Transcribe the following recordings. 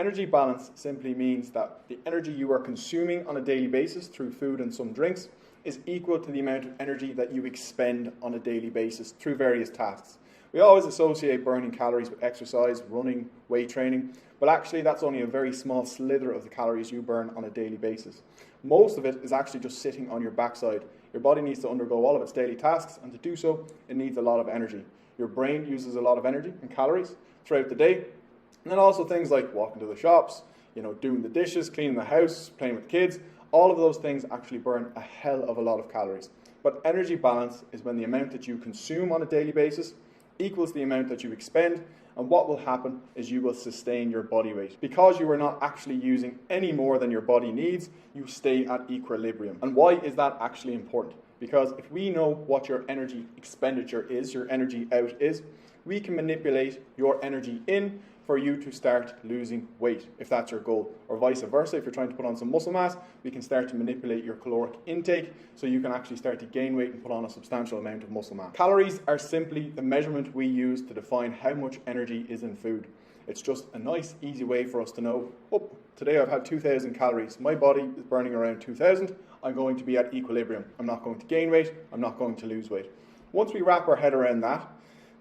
Energy balance simply means that the energy you are consuming on a daily basis through food and some drinks is equal to the amount of energy that you expend on a daily basis through various tasks. We always associate burning calories with exercise, running, weight training, but actually that's only a very small slither of the calories you burn on a daily basis. Most of it is actually just sitting on your backside. Your body needs to undergo all of its daily tasks, and to do so, it needs a lot of energy. Your brain uses a lot of energy and calories throughout the day, and then also things like walking to the shops, doing the dishes, cleaning the house, playing with kids. All of those things actually burn a hell of a lot of calories. But energy balance is when the amount that you consume on a daily basis equals the amount that you expend, and what will happen is you will sustain your body weight. Because you are not actually using any more than your body needs, you stay at equilibrium. And why is that actually important? Because if we know what your energy expenditure is, your energy out is, we can manipulate your energy in for you to start losing weight, if that's your goal. Or vice versa, if you're trying to put on some muscle mass, we can start to manipulate your caloric intake so you can actually start to gain weight and put on a substantial amount of muscle mass. Calories are simply the measurement we use to define how much energy is in food. It's just a nice, easy way for us to know, today I've had 2,000 calories. My body is burning around 2,000. I'm going to be at equilibrium. I'm not going to gain weight. I'm not going to lose weight. Once we wrap our head around that,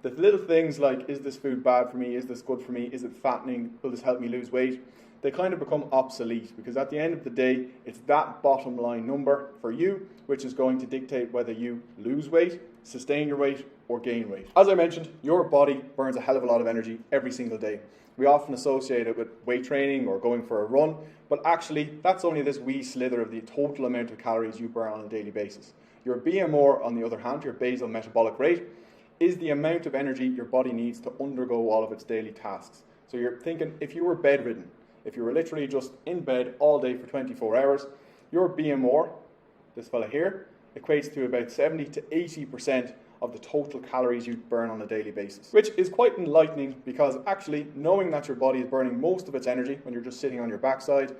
the little things like, is this food bad for me? Is this good for me? Is it fattening? Will this help me lose weight? They kind of become obsolete, because at the end of the day, it's that bottom line number for you which is going to dictate whether you lose weight, sustain your weight, or gain weight. As I mentioned, your body burns a hell of a lot of energy every single day. We often associate it with weight training or going for a run, but actually that's only this wee slither of the total amount of calories you burn on a daily basis. Your BMR, on the other hand, your basal metabolic rate, is the amount of energy your body needs to undergo all of its daily tasks. So you're thinking, if you were bedridden, if you were literally just in bed all day for 24 hours, your BMR, this fella here, equates to about 70 to 80% of the total calories you burn on a daily basis, which is quite enlightening, because actually knowing that your body is burning most of its energy when you're just sitting on your backside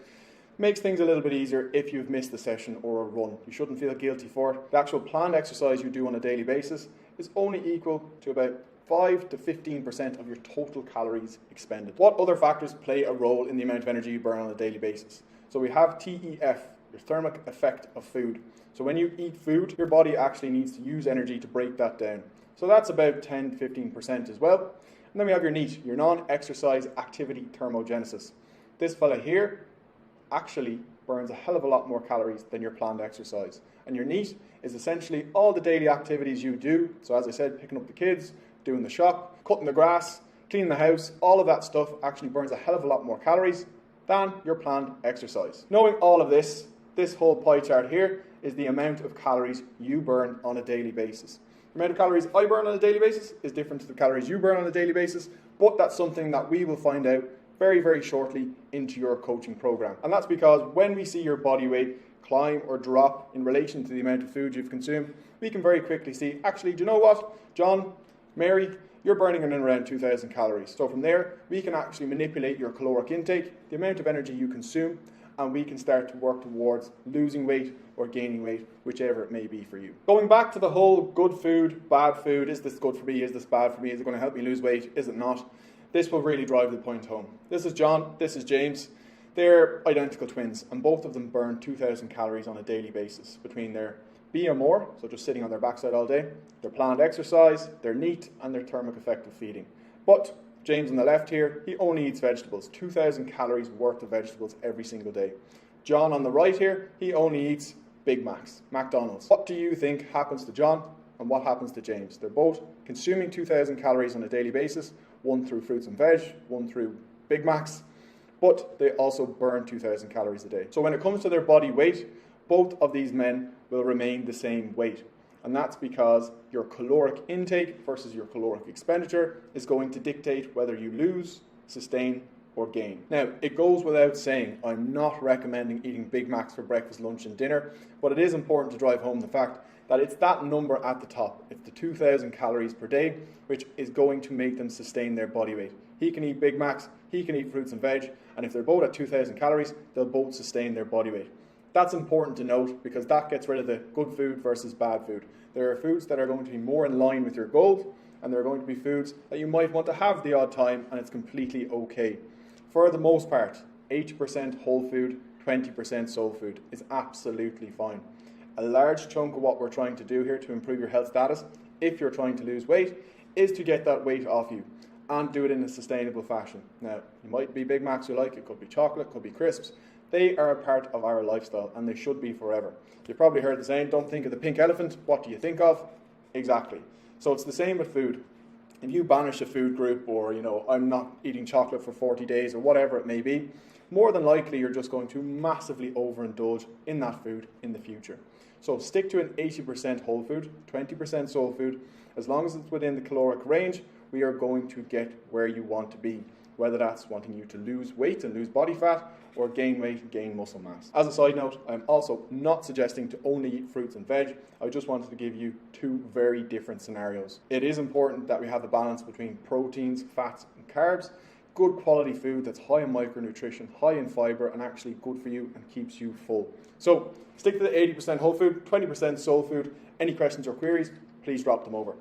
makes things a little bit easier if you've missed a session or a run. You shouldn't feel guilty for it. The actual planned exercise you do on a daily basis is only equal to about 5 to 15% of your total calories expended. What other factors play a role in the amount of energy you burn on a daily basis? So we have TEF, your thermic effect of food. So when you eat food, your body actually needs to use energy to break that down. So that's about 10 to 15% as well. And then we have your NEAT, your non-exercise activity thermogenesis. This fella here actually burns a hell of a lot more calories than your planned exercise. And your NEAT is essentially all the daily activities you do. So as I said, picking up the kids, doing the shop, cutting the grass, cleaning the house, all of that stuff actually burns a hell of a lot more calories than your planned exercise. Knowing all of this whole pie chart here is the amount of calories you burn on a daily basis. The amount of calories I burn on a daily basis is different to the calories you burn on a daily basis, but that's something that we will find out very, very shortly into your coaching program. And that's because when we see your body weight climb or drop in relation to the amount of food you've consumed, we can very quickly see, actually, do you know what, John, Mary, you're burning in around 2,000 calories. So from there, we can actually manipulate your caloric intake, the amount of energy you consume, and we can start to work towards losing weight or gaining weight, whichever it may be for you. Going back to the whole good food, bad food, is this good for me, is this bad for me, is it going to help me lose weight, is it not? This will really drive the point home. This is John, this is James. They're identical twins, and both of them burn 2,000 calories on a daily basis between their BMR, so just sitting on their backside all day, their planned exercise, their NEAT, and their thermic effect of feeding. But James on the left here, he only eats vegetables, 2,000 calories worth of vegetables every single day. John on the right here, he only eats Big Macs, McDonald's. What do you think happens to John and what happens to James? They're both consuming 2,000 calories on a daily basis, one through fruits and veg, one through Big Macs, but they also burn 2,000 calories a day. So when it comes to their body weight, both of these men will remain the same weight. And that's because your caloric intake versus your caloric expenditure is going to dictate whether you lose, sustain, or gain. Now, it goes without saying, I'm not recommending eating Big Macs for breakfast, lunch, and dinner, but it is important to drive home the fact that it's that number at the top. It's the 2,000 calories per day, which is going to make them sustain their body weight. He can eat Big Macs, he can eat fruits and veg, and if they're both at 2,000 calories, they'll both sustain their body weight. That's important to note because that gets rid of the good food versus bad food. There are foods that are going to be more in line with your goals, and there are going to be foods that you might want to have the odd time, and it's completely okay. For the most part, 80% whole food, 20% soul food is absolutely fine. A large chunk of what we're trying to do here to improve your health status, if you're trying to lose weight, is to get that weight off you and do it in a sustainable fashion. Now, it might be Big Macs you like, it could be chocolate, it could be crisps. They are a part of our lifestyle and they should be forever. You've probably heard the saying, don't think of the pink elephant, what do you think of? Exactly. So it's the same with food. If you banish a food group or, I'm not eating chocolate for 40 days or whatever it may be, more than likely you're just going to massively overindulge in that food in the future. So stick to an 80% whole food, 20% soul food. As long as it's within the caloric range, we are going to get where you want to be, whether that's wanting you to lose weight and lose body fat or gain weight, gain muscle mass. As a side note, I'm also not suggesting to only eat fruits and veg. I just wanted to give you two very different scenarios. It is important that we have the balance between proteins, fats and carbs, good quality food that's high in micronutrition, high in fiber and actually good for you and keeps you full. So stick to the 80% whole food, 20% soul food. Any questions or queries, please drop them over.